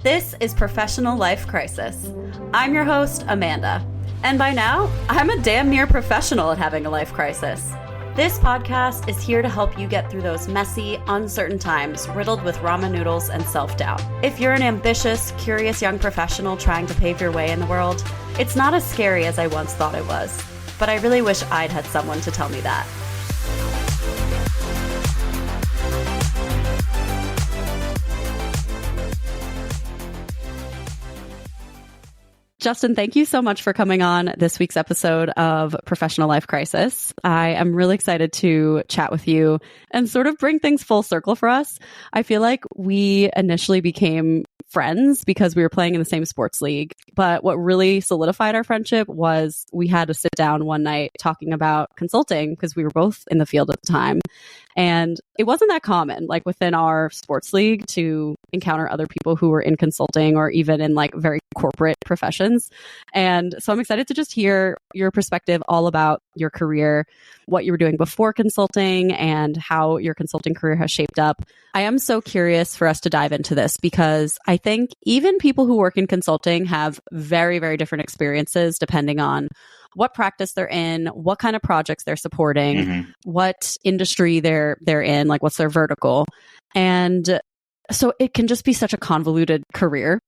This is Professional Life Crisis. I'm your host, Amanda. And by now, I'm a damn near professional at having a life crisis. This podcast is here to help you get through those messy, uncertain times riddled with ramen noodles and self-doubt. If you're an ambitious, curious young professional trying to pave your way in the world, it's not as scary as I once thought it was. But I really wish I'd had someone to tell me that. Justin, thank you so much for coming on this week's episode of Professional Life Crisis. I am really excited to chat with you and sort of bring things full circle for us. I feel like we initially became friends because we were playing in the same sports league. But what really solidified our friendship was we had to sit down one night talking about consulting because we were both in the field at the time. And it wasn't that common, like within our sports league, to encounter other people who were in consulting or even in like very corporate professions. And so I'm excited to just hear your perspective all about your career, what you were doing before consulting, and how your consulting career has shaped up. I am so curious for us to dive into this because I think even people who work in consulting have very, very different experiences depending on what practice they're in, what kind of projects they're supporting, what industry they're in, like what's their vertical. And so it can just be such a convoluted career.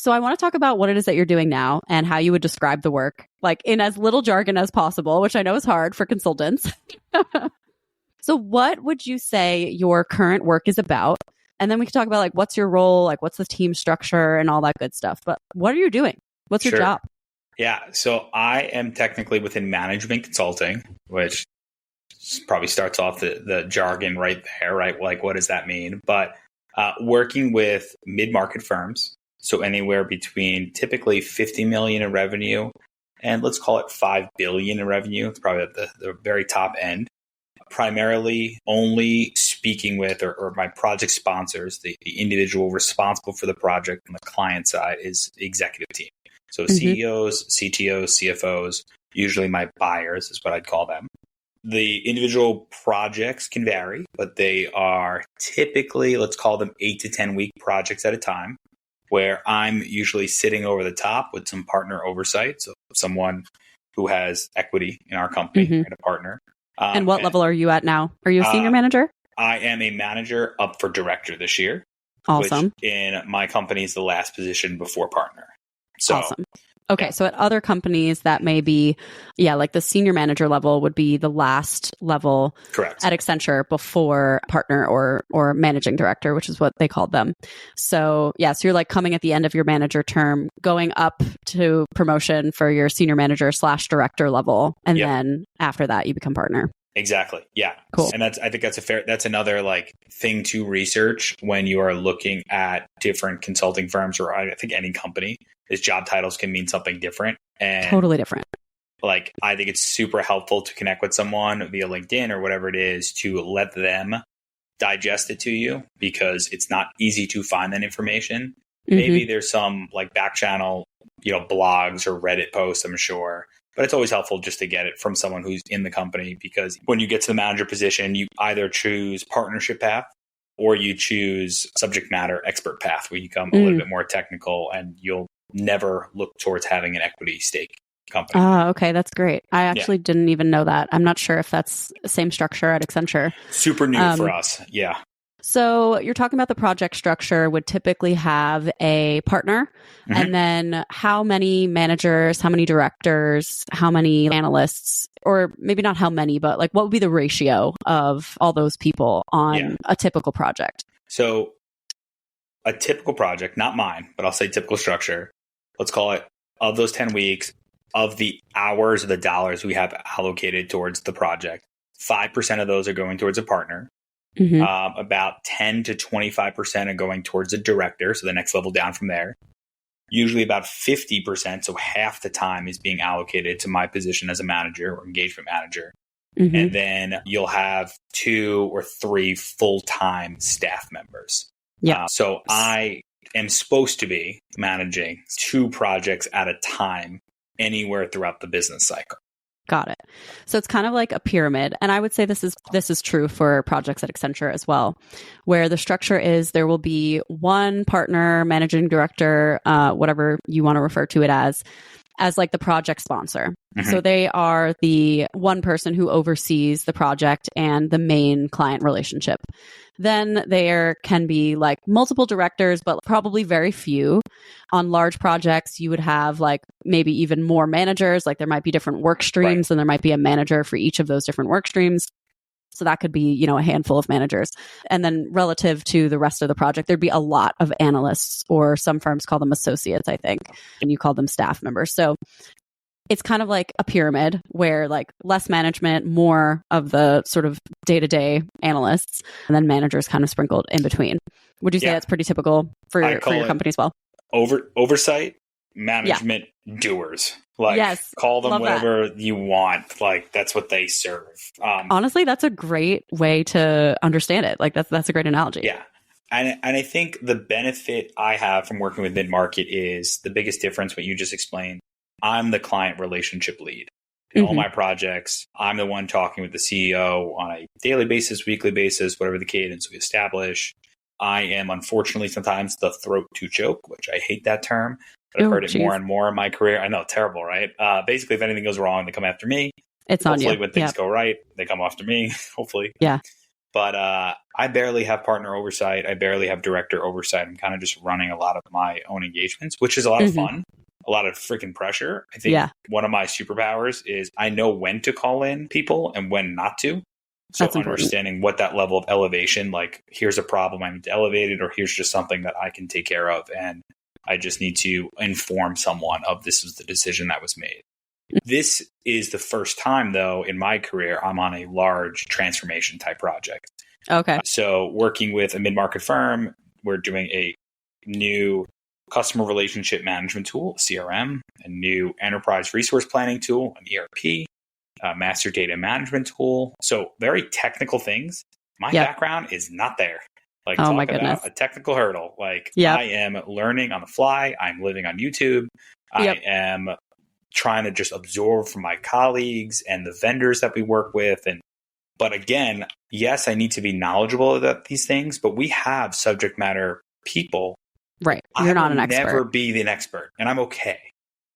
So I want to talk about what it is that you're doing now and how you would describe the work, like in as little jargon as possible, which I know is hard for consultants. So what would you say your current work is about? And then we can talk about like, what's your role? Like, what's the team structure and all that good stuff. But what are you doing? What's your job? Yeah. So I am technically within management consulting, which probably starts off the jargon right there, right? Like, what does that mean? But working with mid-market firms, so anywhere between typically 50 million in revenue and let's call it 5 billion in revenue. It's probably at the very top end. Primarily only speaking with or my project sponsors, the individual responsible for the project on the client side is the executive team. So CEOs, CTOs, CFOs, usually my buyers is what I'd call them. The individual projects can vary, but they are typically, let's call them 8 to 10 week projects at a time, where I'm usually sitting over the top with some partner oversight. So someone who has equity in our company and a partner. And what level are you at now? Are you a senior manager? I am a manager up for director this year. Awesome. Which in my company is the last position before partner. So, awesome. Okay. So at other companies that may be, like the senior manager level would be the last level. Correct. At Accenture before partner or managing director, which is what they called them. So so you're like coming at the end of your manager term, going up to promotion for your senior manager / director level. And then after that, you become partner. Exactly. Yeah. Cool. And I think that's another like thing to research when you are looking at different consulting firms or I think any company is job titles can mean something different and totally different. Like, I think it's super helpful to connect with someone via LinkedIn or whatever it is to let them digest it to you because it's not easy to find that information. Maybe there's some like back channel, blogs or Reddit posts, I'm sure. But it's always helpful just to get it from someone who's in the company because when you get to the manager position, you either choose partnership path or you choose subject matter expert path where you become a little bit more technical and you'll never look towards having an equity stake company. Oh, okay. That's great. I actually didn't even know that. I'm not sure if that's the same structure at Accenture. Super new for us. Yeah. So you're talking about the project structure would typically have a partner and then how many managers, how many directors, how many analysts, or maybe not how many, but like what would be the ratio of all those people on a typical project? So a typical project, not mine, but I'll say typical structure, let's call it of those 10 weeks, of the hours of the dollars we have allocated towards the project, 5% of those are going towards a partner. About 10 to 25% are going towards a director, so the next level down from there. Usually about 50%, so half the time is being allocated to my position as a manager or engagement manager. And then you'll have 2 or 3 full-time staff members. So I am supposed to be managing 2 projects at a time anywhere throughout the business cycle. Got it. So it's kind of like a pyramid. And I would say this is true for projects at Accenture as well, where the structure is there will be one partner, managing director, whatever you want to refer to it as like the project sponsor. Mm-hmm. So they are the one person who oversees the project and the main client relationship. Then there can be like multiple directors, but probably very few. On large projects, you would have like maybe even more managers. Like there might be different work streams, and there might be a manager for each of those different work streams. So that could be, a handful of managers. And then relative to the rest of the project, there'd be a lot of analysts, or some firms call them associates, I think, and you call them staff members. So it's kind of like a pyramid where like less management, more of the sort of day-to-day analysts, and then managers kind of sprinkled in between. Would you say that's pretty typical for your company as well? Oversight, management, doers. Like, yes, call them whatever you want. Like, that's what they serve. Honestly, that's a great way to understand it. Like, that's a great analogy. Yeah. And I think the benefit I have from working with mid-market is the biggest difference, what you just explained. I'm the client relationship lead. In all my projects, I'm the one talking with the CEO on a daily basis, weekly basis, whatever the cadence we establish. I am, unfortunately, sometimes the throat to choke, which I hate that term. But I've heard it more and more in my career. I know, terrible, right? Basically, if anything goes wrong, they come after me. It's on you. Hopefully, when things go right, they come after me, hopefully. Yeah. But I barely have partner oversight. I barely have director oversight. I'm kind of just running a lot of my own engagements, which is a lot of fun, a lot of freaking pressure. I think one of my superpowers is I know when to call in people and when not to. So that's understanding what that level of elevation, like here's a problem I need to elevate it, or here's just something that I can take care of. And I just need to inform someone of this was the decision that was made. This is the first time, though, in my career, I'm on a large transformation type project. Okay. So working with a mid-market firm, we're doing a new customer relationship management tool, CRM, a new enterprise resource planning tool, an ERP, a master data management tool. So very technical things. My background is not there. Like, talk about a technical hurdle. Like, I am learning on the fly. I'm living on YouTube. I am trying to just absorb from my colleagues and the vendors that we work with. But again, yes, I need to be knowledgeable about these things, but we have subject matter people. Right. You're not an expert. I will never be an expert, and I'm okay.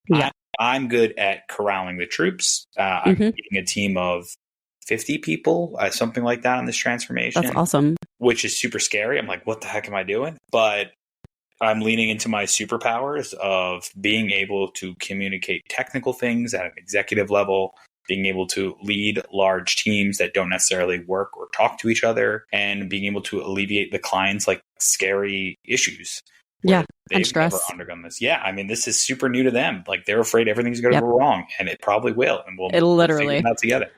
Yeah. I'm good at corralling the troops. I'm leading a team of 50 people, something like that, on this transformation. That's awesome. Which is super scary. I'm like, what the heck am I doing? But I'm leaning into my superpowers of being able to communicate technical things at an executive level, being able to lead large teams that don't necessarily work or talk to each other, and being able to alleviate the clients' like scary issues. Yeah, they've and stress. Never undergone this. Yeah, I mean, this is super new to them. Like, they're afraid everything's going to go wrong, and it probably will. And we'll figure it out together.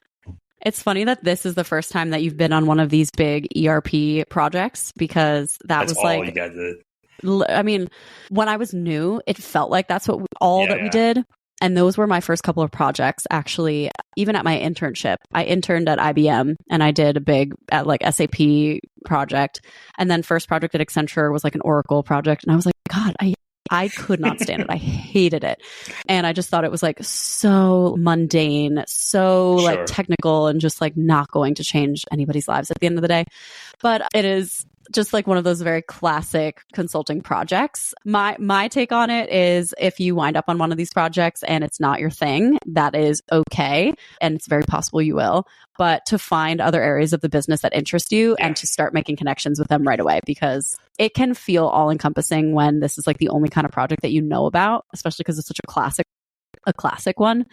It's funny that this is the first time that you've been on one of these big ERP projects, because that's was like, you guys did. I mean, when I was new, it felt like that's what we did. And those were my first couple of projects. Actually, even at my internship, I interned at IBM and I did a big like SAP project. And then first project at Accenture was like an Oracle project. And I was like, God, I could not stand it. I hated it. And I just thought it was like so mundane, so like technical, and just like not going to change anybody's lives at the end of the day. But it is just like one of those very classic consulting projects. My take on it is, if you wind up on one of these projects and it's not your thing, that is okay. And it's very possible you will. But to find other areas of the business that interest you and to start making connections with them right away, because it can feel all encompassing when this is like the only kind of project that you know about, especially because it's such a classic one.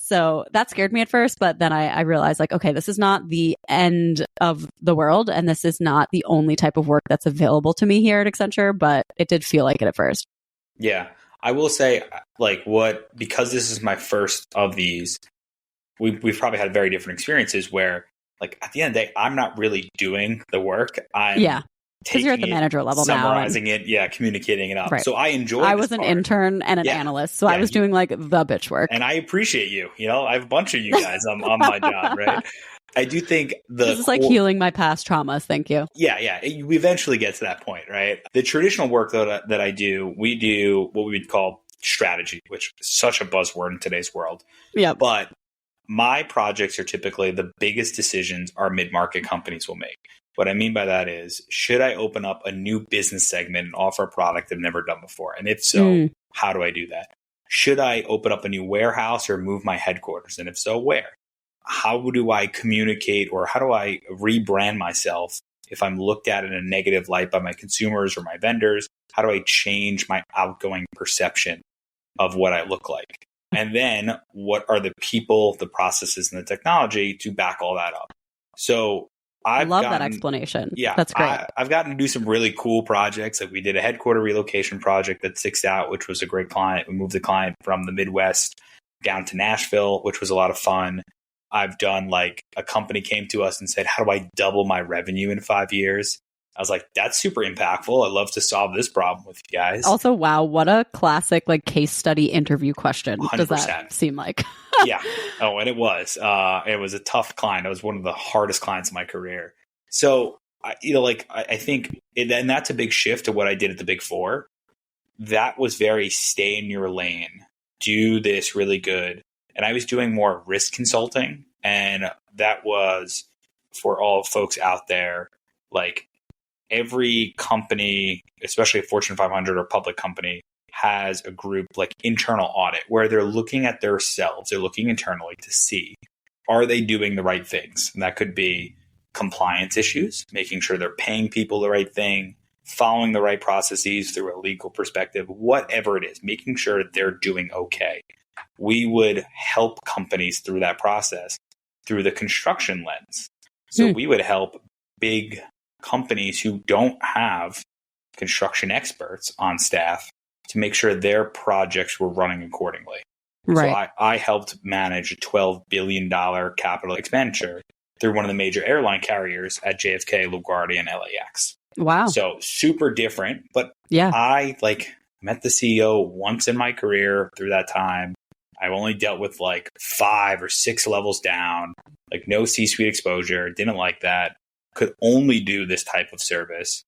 So that scared me at first, but then I realized like, okay, this is not the end of the world, and this is not the only type of work that's available to me here at Accenture, but it did feel like it at first. Yeah. I will say, like, because this is my first of these, we've probably had very different experiences where, like, at the end of the day, I'm not really doing the work. Because you're at the manager level now. Summarizing it, communicating it up. Right. So I enjoy I was an intern and an analyst, so I was doing like the bitch work. And I appreciate you. I have a bunch of you guys on my job, right? I do think this is like healing my past traumas. Thank you. Yeah. We eventually get to that point, right? The traditional work that I do, we do what we would call strategy, which is such a buzzword in today's world. Yeah. But my projects are typically the biggest decisions our mid-market companies will make. What I mean by that is, should I open up a new business segment and offer a product I've never done before? And if so, how do I do that? Should I open up a new warehouse or move my headquarters? And if so, where? How do I communicate, or how do I rebrand myself if I'm looked at in a negative light by my consumers or my vendors? How do I change my outgoing perception of what I look like? And then what are the people, the processes, and the technology to back all that up? So I love that explanation. Yeah, that's great. I've gotten to do some really cool projects. Like we did a headquarter relocation project that sticks out, which was a great client. We moved the client from the Midwest down to Nashville, which was a lot of fun. I've done like a company came to us and said, how do I double my revenue in 5 years? I was like, that's super impactful. I'd love to solve this problem with you guys. Also, wow, what a classic like case study interview question. 100%. Does that seem like? Yeah. Oh, and it was a tough client. It was one of the hardest clients in my career. So, I think, and that's a big shift to what I did at the Big Four. That was very stay in your lane, do this really good. And I was doing more risk consulting. And that was for all folks out there, like every company, especially a Fortune 500 or public company, has a group like internal audit where they're looking at themselves. They're looking internally to see, are they doing the right things? And that could be compliance issues, making sure they're paying people the right thing, following the right processes through a legal perspective, whatever it is, making sure they're doing okay. We would help companies through that process through the construction lens. So we would help big companies who don't have construction experts on staff to make sure their projects were running accordingly. Right. So I helped manage a $12 billion capital expenditure through one of the major airline carriers at JFK, LaGuardia, and LAX. Wow. So super different. But I met the CEO once in my career through that time. I've only dealt with like 5 or 6 levels down, like no C-suite exposure, didn't like that, could only do this type of service.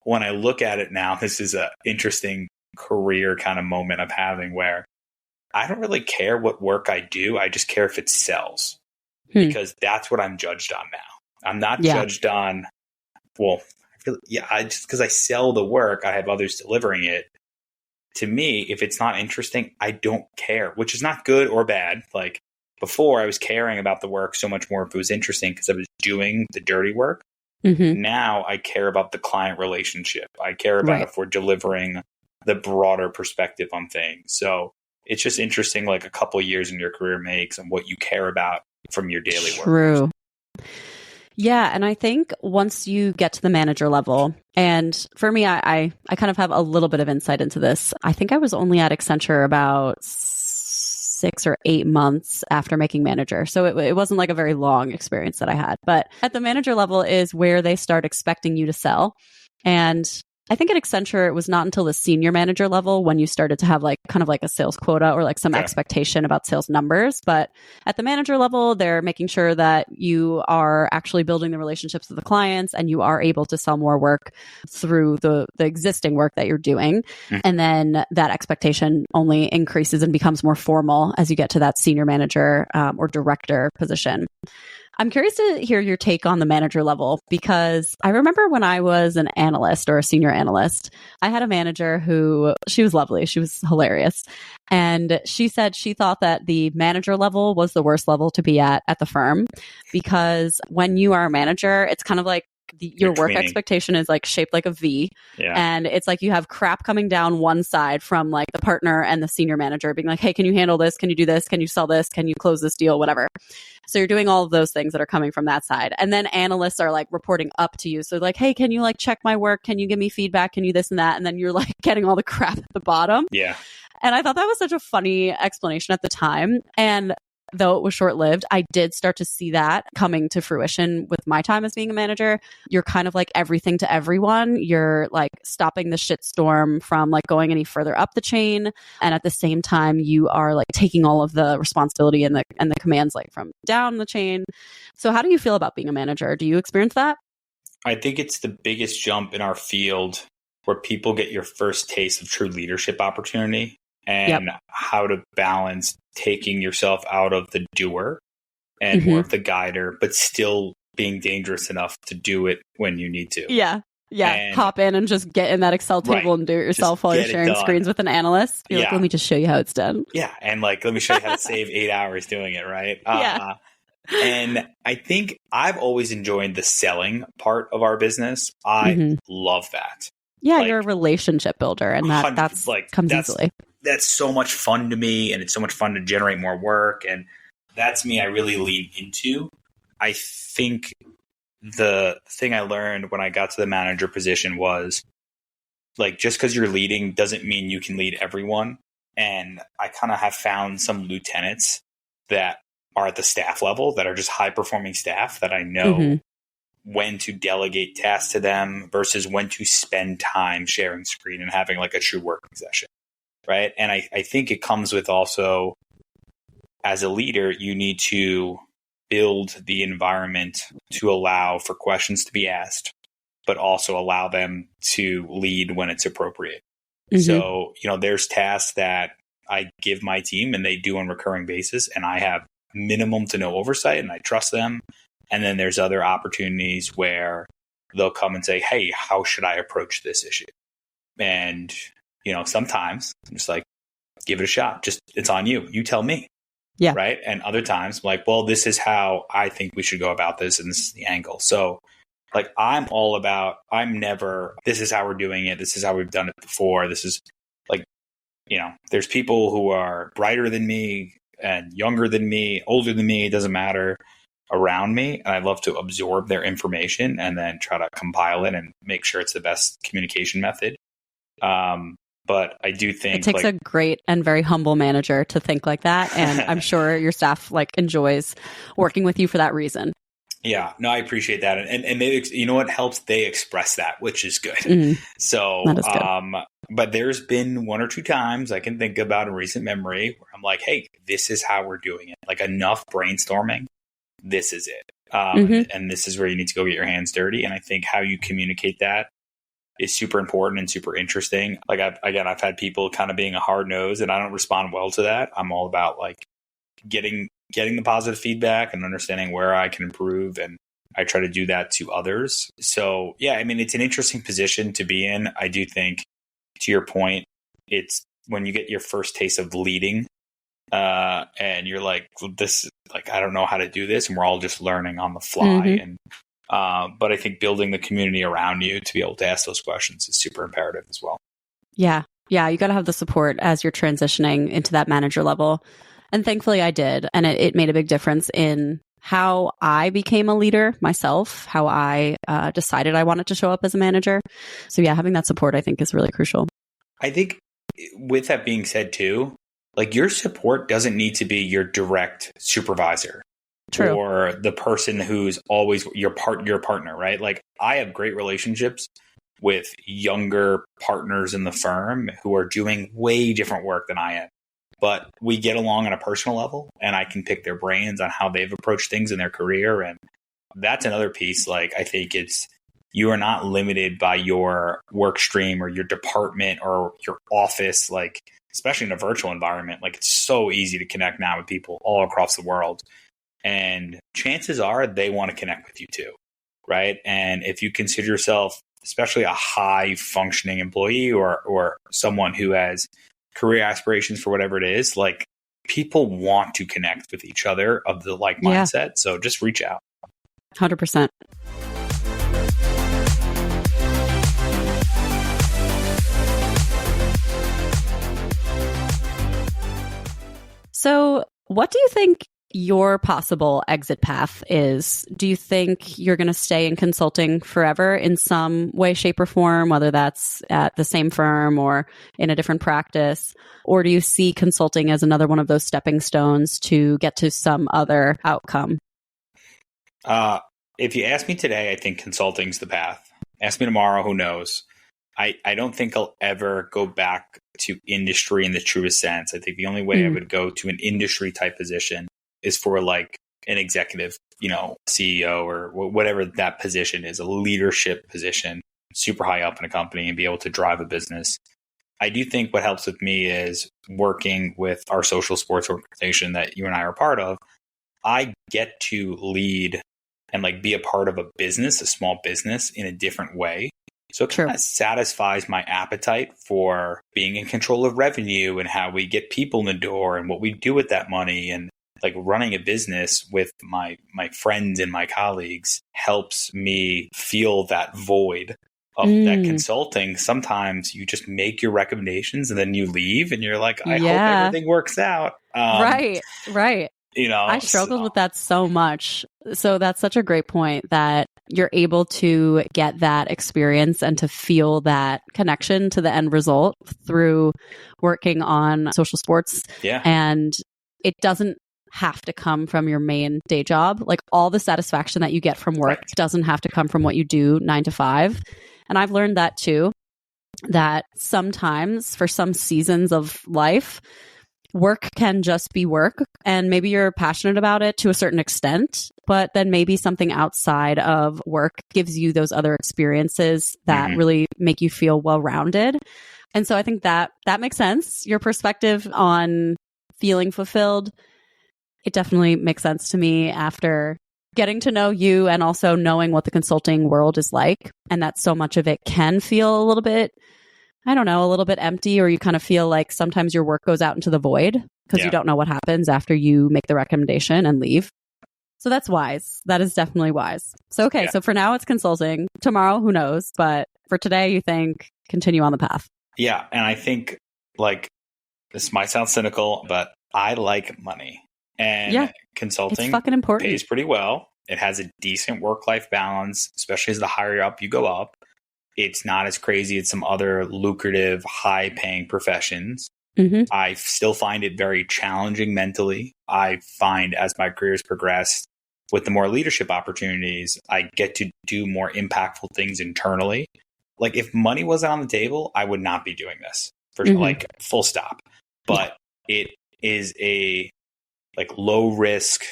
When I look at it now, this is an interesting career kind of moment I'm having where I don't really care what work I do. I just care if it sells because that's what I'm judged on now. I'm not judged on, just because I sell the work, I have others delivering it. To me, if it's not interesting, I don't care, which is not good or bad. Like before, I was caring about the work so much more if it was interesting because I was doing the dirty work. Now I care about the client relationship. I care about if we're delivering the broader perspective on things. So it's just interesting, like a couple of years in your career makes and what you care about from your daily work. True. Yeah. And I think once you get to the manager level, and for me, I kind of have a little bit of insight into this. I think I was only at Accenture about 6 or 8 months after making manager. So it wasn't like a very long experience that I had. But at the manager level is where they start expecting you to sell. And I think at Accenture, it was not until the senior manager level when you started to have like kind of like a sales quota or like some expectation about sales numbers. But at the manager level, they're making sure that you are actually building the relationships with the clients and you are able to sell more work through the existing work that you're doing. And then that expectation only increases and becomes more formal as you get to that senior manager or director position. I'm curious to hear your take on the manager level, because I remember when I was an analyst or a senior analyst, I had a manager who, she was lovely. She was hilarious. And she said she thought that the manager level was the worst level to be at the firm, because when you are a manager, it's kind of like your work expectation is like shaped like a V. And it's like you have crap coming down one side from like the partner and the senior manager being like, hey, can you handle this? Can you do this? Can you sell this? Can you close this deal? Whatever. So you're doing all of those things that are coming from that side. And then analysts are like reporting up to you. So like, hey, can you like check my work? Can you give me feedback? Can you this and that? And then you're like getting all the crap at the bottom. Yeah. And I thought that was such a funny explanation at the time. And though it was short-lived, I did start to see that coming to fruition with my time as being a manager. You're kind of like everything to everyone. You're like stopping the shitstorm from like going any further up the chain. And at the same time, you are like taking all of the responsibility and the commands like from down the chain. So how do you feel about being a manager? Do you experience that? I think it's the biggest jump in our field where people get your first taste of true leadership opportunity and how to balance taking yourself out of the doer and more of the guider, but still being dangerous enough to do it when you need to. Yeah. Yeah. And hop in and just get in that Excel table and do it yourself while you're sharing screens with an analyst. You're like, let me just show you how it's done. Yeah. And like, let me show you how to save 8 hours doing it. Right. And I think I've always enjoyed the selling part of our business. I love that. Yeah. Like, you're a relationship builder, and that's like, comes easily. That's so much fun to me, and it's so much fun to generate more work. And that's me. I really lean into. I think the thing I learned when I got to the manager position was like, just because you're leading doesn't mean you can lead everyone. And I kind of have found some lieutenants that are at the staff level that are just high performing staff that I know when to delegate tasks to them versus when to spend time sharing screen and having like a true working session. Right. And I think it comes with also, as a leader, you need to build the environment to allow for questions to be asked, but also allow them to lead when it's appropriate. So, there's tasks that I give my team and they do on a recurring basis, and I have minimum to no oversight and I trust them. And then there's other opportunities where they'll come and say, hey, how should I approach this issue? And, sometimes I'm just like, give it a shot. Just, it's on you. You tell me. Yeah. Right. And other times, like, well, this is how I think we should go about this. And this is the angle. So like, this is how we're doing it. This is how we've done it before. This is like, there's people who are brighter than me and younger than me, older than me. It doesn't matter around me. And I love to absorb their information and then try to compile it and make sure it's the best communication method. But I do think it takes a great and very humble manager to think like that. And I'm sure your staff enjoys working with you for that reason. Yeah, no, I appreciate that. And they, what helps? They express that, which is good. So, that is good. But there's been 1 or 2 times I can think about in recent memory where I'm like, hey, this is how we're doing it. Like, enough brainstorming. This is it. And this is where you need to go get your hands dirty. And I think how you communicate that is super important and super interesting. Like, I've had people kind of being a hard nose, and I don't respond well to that. I'm all about like getting the positive feedback and understanding where I can improve. And I try to do that to others. So yeah, I mean, it's an interesting position to be in. I do think, to your point, it's when you get your first taste of leading, and you're like, I don't know how to do this. And we're all just learning on the fly. And, but I think building the community around you to be able to ask those questions is super imperative as well. Yeah. Yeah. You got to have the support as you're transitioning into that manager level. And thankfully I did. And it made a big difference in how I became a leader myself, how I decided I wanted to show up as a manager. So yeah, having that support, I think, is really crucial. I think with that being said too, like, your support doesn't need to be your direct supervisor. True. Or the person who's always your partner, right? Like, I have great relationships with younger partners in the firm who are doing way different work than I am. But we get along on a personal level, and I can pick their brains on how they've approached things in their career. And that's another piece. Like, I think you are not limited by your work stream or your department or your office, like, especially in a virtual environment. Like, it's so easy to connect now with people all across the world. And chances are they want to connect with you too, right? And if you consider yourself, especially a high functioning employee or someone who has career aspirations for whatever it is, like, people want to connect with each other of the like mindset. So just reach out. 100%. So what do you think your possible exit path is? Do you think you're going to stay in consulting forever in some way, shape, or form, whether that's at the same firm or in a different practice? Or do you see consulting as another one of those stepping stones to get to some other outcome? If you ask me today, I think consulting's the path. Ask me tomorrow, who knows? I don't think I'll ever go back to industry in the truest sense. I think the only way I would go to an industry type position is for like an executive, CEO or whatever that position is, a leadership position, super high up in a company, and be able to drive a business. I do think what helps with me is working with our social sports organization that you and I are part of. I get to lead and like be a part of a business, a small business in a different way. So it kind of satisfies my appetite for being in control of revenue and how we get people in the door and what we do with that money. And like running a business with my friends and my colleagues helps me feel that void of that consulting. Sometimes you just make your recommendations and then you leave and you're like, I hope everything works out. Right. I struggled with that so much. So that's such a great point that you're able to get that experience and to feel that connection to the end result through working on social sports. Yeah. And it doesn't have to come from your main day job. Like all the satisfaction that you get from work doesn't have to come from what you do 9 to 5. And I've learned that too, that sometimes for some seasons of life, work can just be work, and maybe you're passionate about it to a certain extent, but then maybe something outside of work gives you those other experiences that really make you feel well-rounded. And so I think that makes sense. Your perspective on feeling fulfilled, it definitely makes sense to me after getting to know you and also knowing what the consulting world is like, and that so much of it can feel a little bit, I don't know, a little bit empty, or you kind of feel like sometimes your work goes out into the void because you don't know what happens after you make the recommendation and leave. So that's wise. That is definitely wise. So, okay. So for now it's consulting. Tomorrow, who knows? But for today, you think continue on the path. Yeah. And I think like this might sound cynical, but I like money, and consulting it's fucking important. Pays pretty well. It has a decent work-life balance, especially as the higher up you go up. It's not as crazy as some other lucrative, high-paying professions. I still find it very challenging mentally. I find as my career has progressed, with the more leadership opportunities, I get to do more impactful things internally. Like if money wasn't on the table, I would not be doing this for like full stop. But it is a like low risk,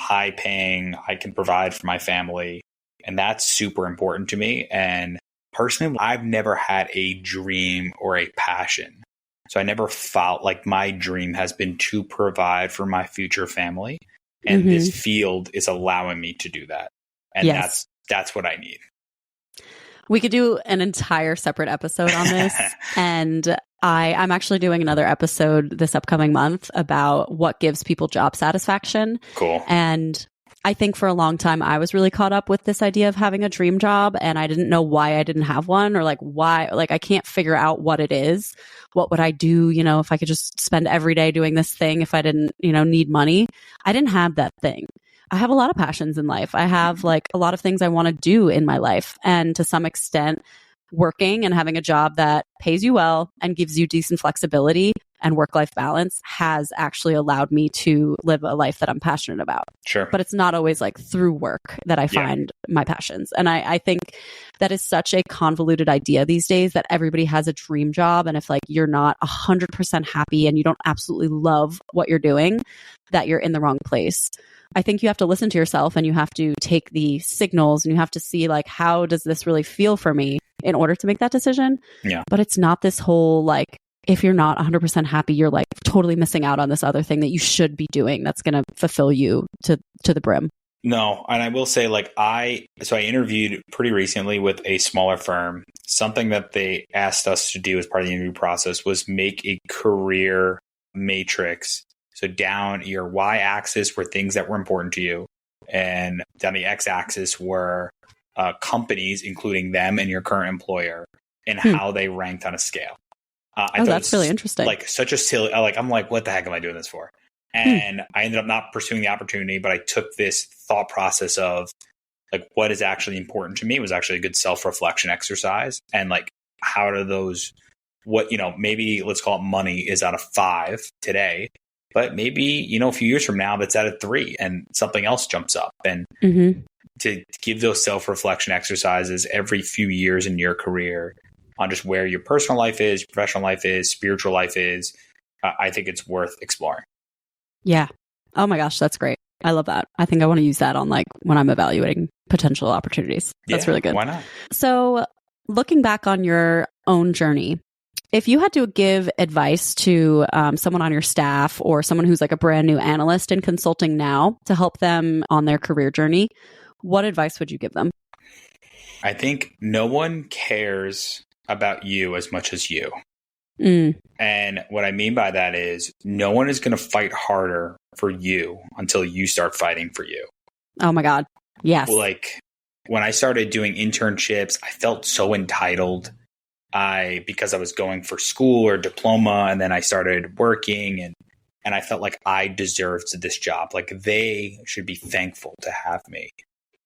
high paying, I can provide for my family. And that's super important to me. And personally, I've never had a dream or a passion. So I never felt like my dream has been to provide for my future family. And this field is allowing me to do that. And that's what I need. We could do an entire separate episode on this. And I'm actually doing another episode this upcoming month about what gives people job satisfaction. Cool. And I think for a long time, I was really caught up with this idea of having a dream job, and I didn't know why I didn't have one, or like why, like I can't figure out what it is. What would I do, if I could just spend every day doing this thing if I didn't, need money? I didn't have that thing. I have a lot of passions in life. I have like a lot of things I want to do in my life. And to some extent, working and having a job that pays you well and gives you decent flexibility and work-life balance has actually allowed me to live a life that I'm passionate about. Sure. But it's not always like through work that I find my passions. And I think that is such a convoluted idea these days that everybody has a dream job. And if like you're not 100% happy and you don't absolutely love what you're doing, that you're in the wrong place. I think you have to listen to yourself and you have to take the signals and you have to see like, how does this really feel for me in order to make that decision? Yeah. But it's not this whole like, if you're not 100% happy, you're like totally missing out on this other thing that you should be doing that's going to fulfill you to the brim. No. And I will say like I interviewed pretty recently with a smaller firm. Something that they asked us to do as part of the interview process was make a career matrix. So down your y-axis were things that were important to you. And down the x-axis were companies, including them and your current employer, and how they ranked on a scale. I thought that's really interesting. Like such a silly, I'm like, what the heck am I doing this for? And I ended up not pursuing the opportunity, but I took this thought process of like, what is actually important to me was actually a good self-reflection exercise. And like, how do those, maybe let's call it money is out of 5 today. But maybe, a few years from now, that's at a 3 and something else jumps up. And to give those self-reflection exercises every few years in your career on just where your personal life is, your professional life is, spiritual life is, I think it's worth exploring. Yeah. Oh my gosh, that's great. I love that. I think I want to use that on like when I'm evaluating potential opportunities. That's really good. Why not? So looking back on your own journey, If you had to give advice to someone on your staff or someone who's like a brand new analyst in consulting now to help them on their career journey, what advice would you give them? I think no one cares about you as much as you. And what I mean by that is no one is going to fight harder for you until you start fighting for you. Oh my God. Yes. Like when I started doing internships, I felt so entitled. Because I was going for school or diploma, and then I started working and I felt like I deserved this job. Like they should be thankful to have me.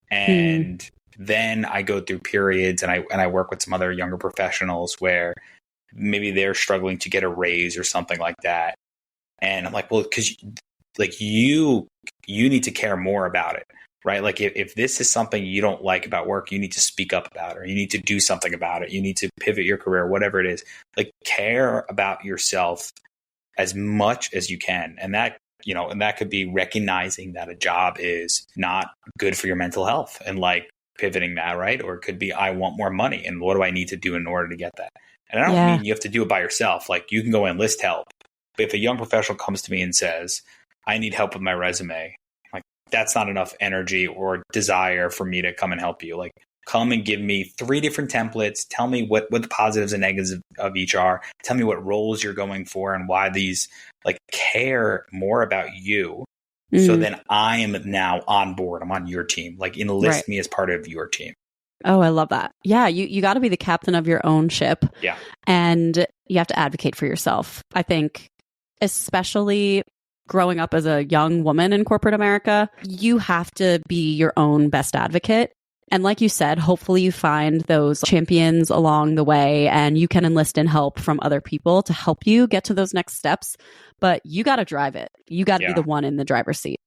And then I go through periods and I work with some other younger professionals where maybe they're struggling to get a raise or something like that. And I'm like, well, because like you need to care more about it. Right? Like if this is something you don't like about work, you need to speak up about it, or you need to do something about it. You need to pivot your career, whatever it is. Like care about yourself as much as you can. And that, and that could be recognizing that a job is not good for your mental health and like pivoting that, right? Or it could be, I want more money and what do I need to do in order to get that? And I don't mean you have to do it by yourself. Like you can go enlist help. But if a young professional comes to me and says, I need help with my resume, that's not enough energy or desire for me to come and help you. Like come and give me 3 different templates. Tell me what the positives and negatives of each are. Tell me what roles you're going for and why these, like care more about you. So then I am now on board. I'm on your team. Like enlist me as part of your team. Oh, I love that. Yeah. You got to be the captain of your own ship. Yeah. And you have to advocate for yourself. I think especially growing up as a young woman in corporate America, you have to be your own best advocate. And like you said, hopefully you find those champions along the way and you can enlist in help from other people to help you get to those next steps. But you got to drive it. You got to be the one in the driver's seat.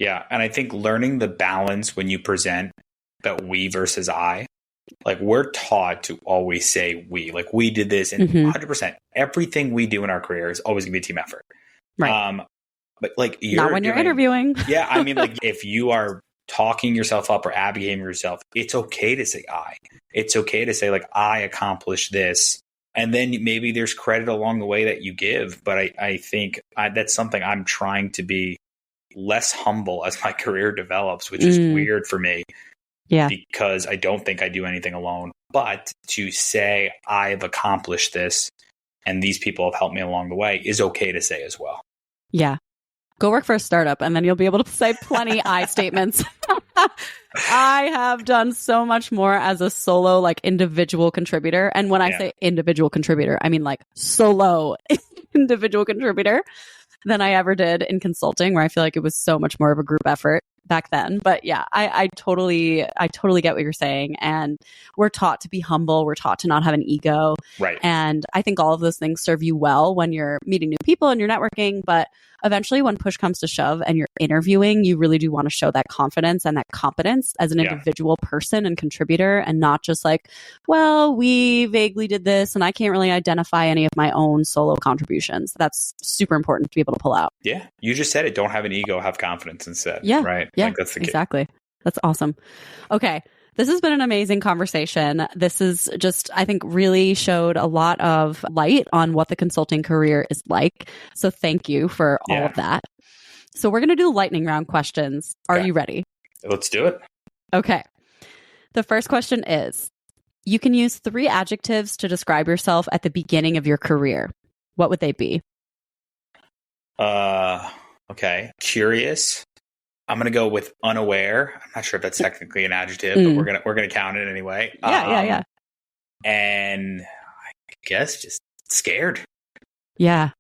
Yeah. And I think learning the balance when you present that we versus I, like we're taught to always say we, like we did this, and 100% everything we do in our career is always gonna be a team effort. Right. But like not when you're interviewing. Yeah. I mean, like if you are talking yourself up or advocating for yourself, it's okay to say I. It's okay to say like I accomplished this. And then maybe there's credit along the way that you give. But I think that's something I'm trying to be less humble as my career develops, which is weird for me. Yeah. Because I don't think I do anything alone. But to say I've accomplished this and these people have helped me along the way is okay to say as well. Yeah. Go work for a startup and then you'll be able to say plenty I statements. I have done so much more as a solo, like individual contributor. And when I say individual contributor, I mean like solo individual contributor than I ever did in consulting, where I feel like it was so much more of a group effort back then. But yeah, I totally get what you're saying. And we're taught to be humble. We're taught to not have an ego. Right. And I think all of those things serve you well when you're meeting new people and you're networking. But eventually when push comes to shove and you're interviewing, you really do want to show that confidence and that competence as an individual person and contributor, and not just like, well, we vaguely did this and I can't really identify any of my own solo contributions. That's super important to be able to pull out. Yeah. You just said it. Don't have an ego, have confidence instead. Yeah. Right. Yeah, like that's the key. Exactly. That's awesome. Okay. This has been an amazing conversation. This is just, I think, really showed a lot of light on what the consulting career is like. So thank you for all of that. So we're going to do lightning round questions. Are you ready? Let's do it. Okay. The first question is, you can use 3 adjectives to describe yourself at the beginning of your career. What would they be? Okay. Curious. I'm going to go with unaware. I'm not sure if that's technically an adjective, but we're going to count it anyway. Yeah. And I guess just scared. Yeah.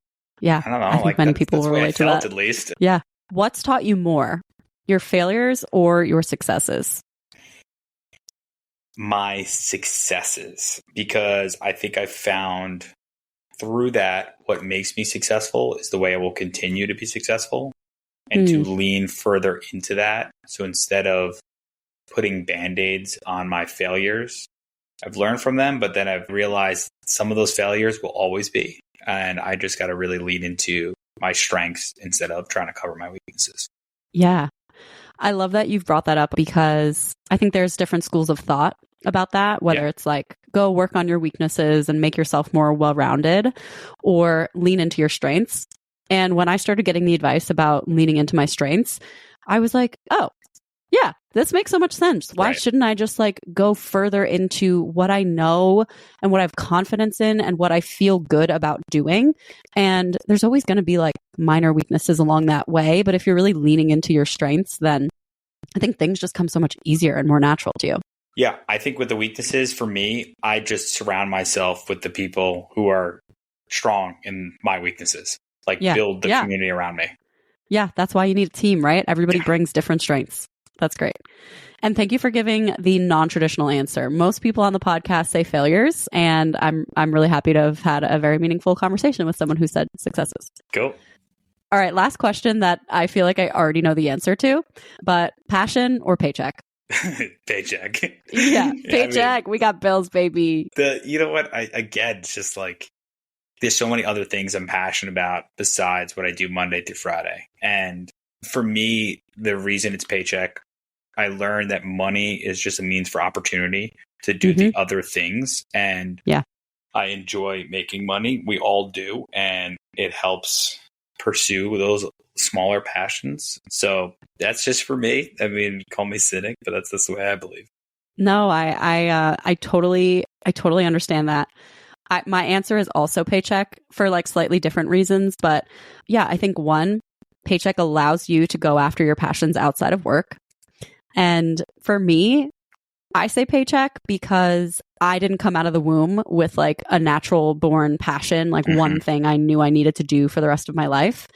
Yeah. I don't know. I think many people will relate to that. At least. Yeah. What's taught you more, your failures or your successes? My successes, because I think I've found through that what makes me successful is the way I will continue to be successful. And to lean further into that. So instead of putting Band-Aids on my failures, I've learned from them, but then I've realized some of those failures will always be. And I just got to really lean into my strengths instead of trying to cover my weaknesses. Yeah. I love that you've brought that up because I think there's different schools of thought about that, whether it's like go work on your weaknesses and make yourself more well-rounded or lean into your strengths. And when I started getting the advice about leaning into my strengths, I was like, oh, yeah, this makes so much sense. Why shouldn't I just like go further into what I know and what I have confidence in and what I feel good about doing? And there's always going to be like minor weaknesses along that way. But if you're really leaning into your strengths, then I think things just come so much easier and more natural to you. Yeah, I think with the weaknesses, for me, I just surround myself with the people who are strong in my weaknesses, like build the community around me. Yeah, that's why you need a team, right? Everybody brings different strengths. That's great. And thank you for giving the non-traditional answer. Most people on the podcast say failures, and I'm really happy to have had a very meaningful conversation with someone who said successes. Cool. All right, last question that I feel like I already know the answer to, but passion or paycheck? Paycheck. Yeah, paycheck. We got bills, baby. You know what? Again, it's just like there's so many other things I'm passionate about besides what I do Monday through Friday. And for me, the reason it's paycheck, I learned that money is just a means for opportunity to do the other things. And I enjoy making money. We all do. And it helps pursue those smaller passions. So that's just for me. I mean, call me cynic, but that's the way I believe. No, I totally understand that. My answer is also paycheck for like slightly different reasons. But yeah, I think one, paycheck allows you to go after your passions outside of work. And for me, I say paycheck because I didn't come out of the womb with like a natural born passion, like one thing I knew I needed to do for the rest of my life.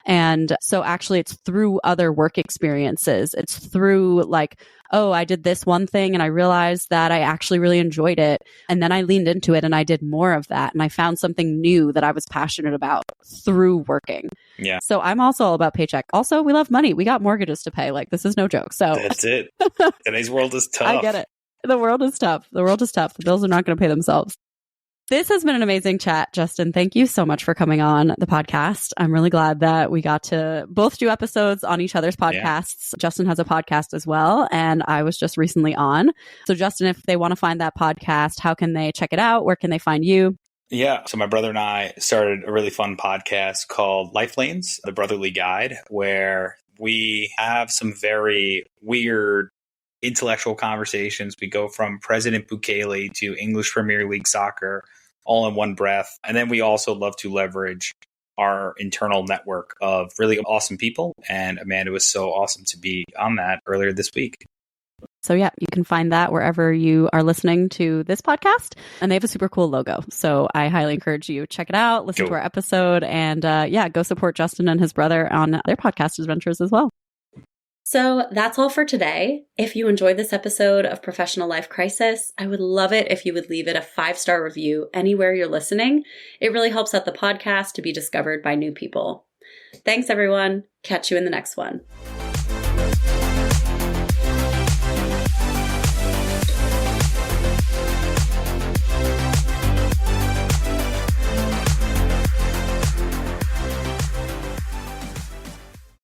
And so actually it's through other work experiences. It's through like, oh, I did this one thing and I realized that I actually really enjoyed it. And then I leaned into it and I did more of that. And I found something new that I was passionate about through working. Yeah. So I'm also all about paycheck. Also, we love money. We got mortgages to pay. Like this is no joke. So that's it. Today's world is tough. I get it. The world is tough. The world is tough. The bills are not going to pay themselves. This has been an amazing chat, Justin. Thank you so much for coming on the podcast. I'm really glad that we got to both do episodes on each other's podcasts. Yeah. Justin has a podcast as well, and I was just recently on. So Justin, if they want to find that podcast, how can they check it out? Where can they find you? Yeah. So my brother and I started a really fun podcast called Life Lanes, the Brotherly Guide, where we have some very weird intellectual conversations. We go from President Bukele to English Premier League soccer all in one breath. And then we also love to leverage our internal network of really awesome people. And Amanda was so awesome to be on that earlier this week. So yeah, you can find that wherever you are listening to this podcast. And they have a super cool logo. So I highly encourage you check it out, listen to our episode, and go support Justin and his brother on their podcast adventures as well. So that's all for today. If you enjoyed this episode of Professional Life Crisis, I would love it if you would leave it a 5-star review anywhere you're listening. It really helps out the podcast to be discovered by new people. Thanks, everyone. Catch you in the next one.